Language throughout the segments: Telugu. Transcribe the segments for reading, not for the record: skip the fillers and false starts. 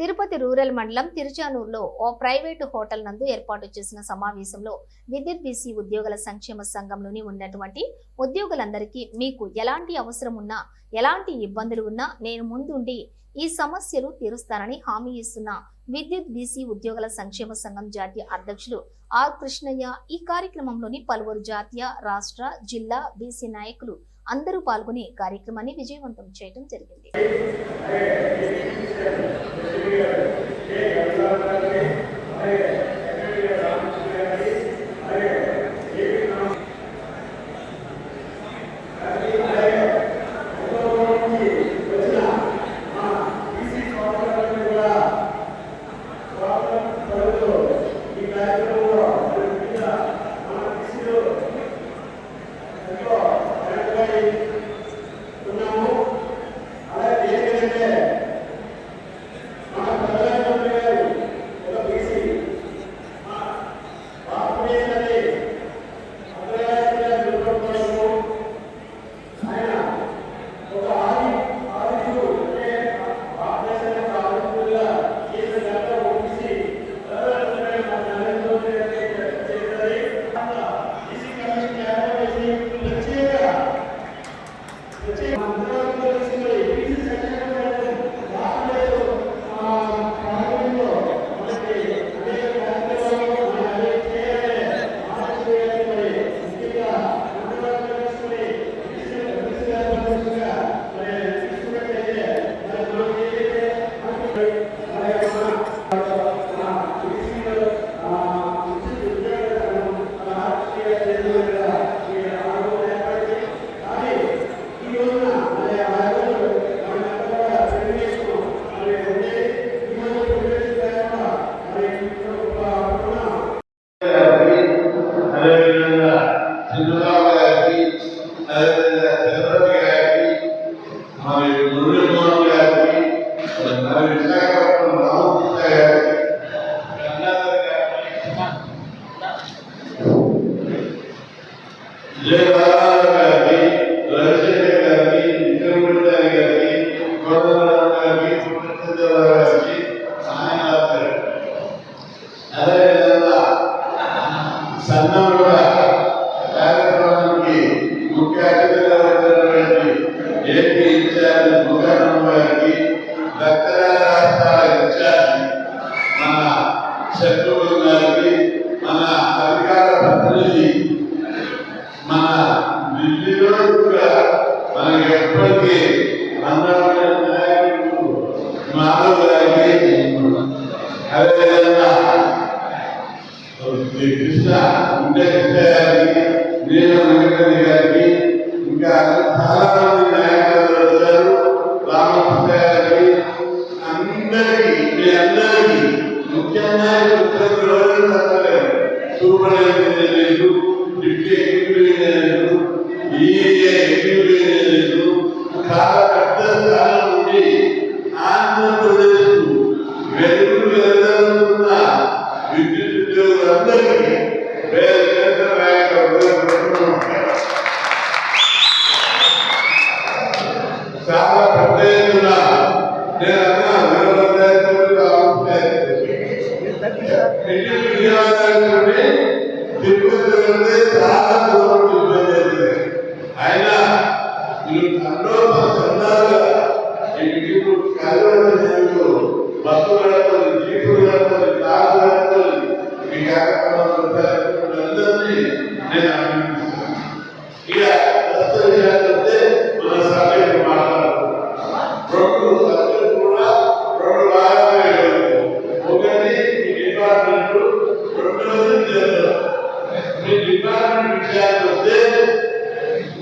తిరుపతి రూరల్ మండలం తిరుచానూరులో ఓ ప్రైవేటు హోటల్ నందు ఏర్పాటు చేసిన సమావేశంలో విద్యుత్ బీసీ ఉద్యోగుల సంక్షేమ సంఘంలోని ఉన్నటువంటి ఉద్యోగులందరికీ మీకు ఎలాంటి అవసరం ఉన్నా ఎలాంటి ఇబ్బందులు ఉన్నా నేను ముందుండి ఈ సమస్యలు తీరుస్తానని హామీ ఇస్తున్న విద్యుత్ బీసీ ఉద్యోగుల సంక్షేమ సంఘం జాతీయ అధ్యక్షులు ఆర్ కృష్ణయ్య ఈ కార్యక్రమంలోని పలువురు జాతీయ రాష్ట్ర జిల్లా బీసీ నాయకులు అందరూ పాల్గొని కార్యక్రమాన్ని విజయవంతం చేయడం జరిగింది.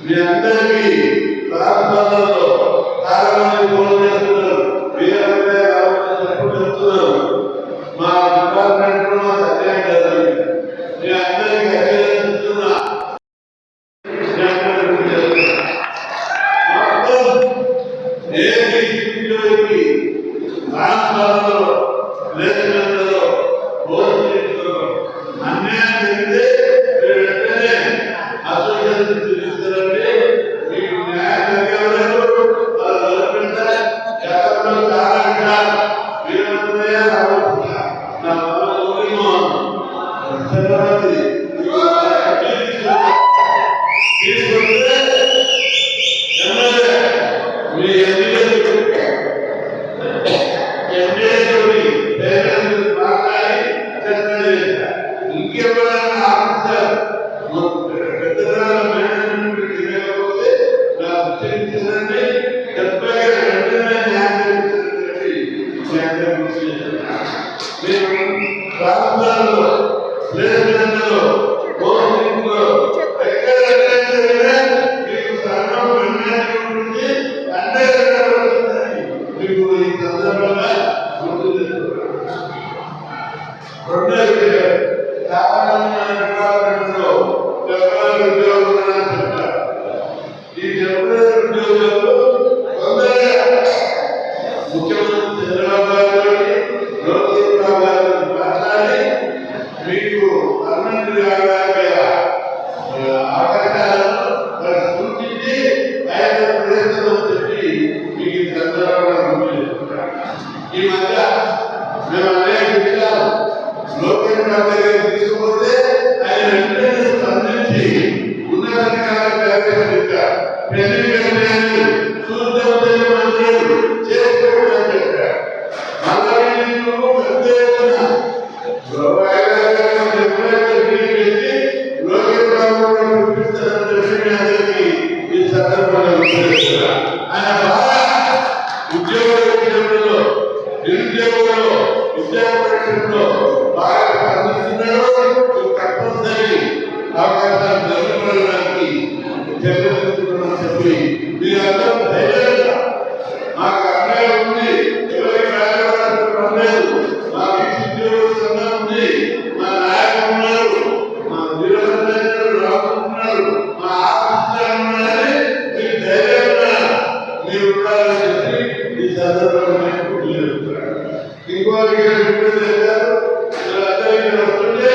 వీరందరూ ఈ మధ్య మేము అనేక విషయాలు లోకేంద్ర తీసుకుపోతే ఆయన వెంటనే స్పందించి ఉన్నతాధికారులు పెళ్లి నిర్ణయాన్ని చూద్దామని చేసుకోవడం చెప్పారు. ఈ సందర్భంగా ఆయన ఉద్యోగ విషయంలో నిరుద్యోగంలో విద్యాపరిషత్తులో బాగా స్పందిస్తున్నాడు. తప్పనిసరి అవకాశాలు జరుగుకోవడానికి చర్యలు చెప్పి మీరందరూ ధైర్యంగా మాకు అన్యాయం ఉంది, ఎవరికి రాజవారం లేదు, మా ఉద్యోగ సంఘం ఉంది, మా నాయకులు ఉన్నారు, మా వీరభద్రులు రాబోతున్నారు, మా ఆఫీసులు ఉన్నారని మీరు ధైర్యంగా మీరు ఉండాలని చెప్పి ఈ సందర్భంగా ఇంకో వస్తుంటే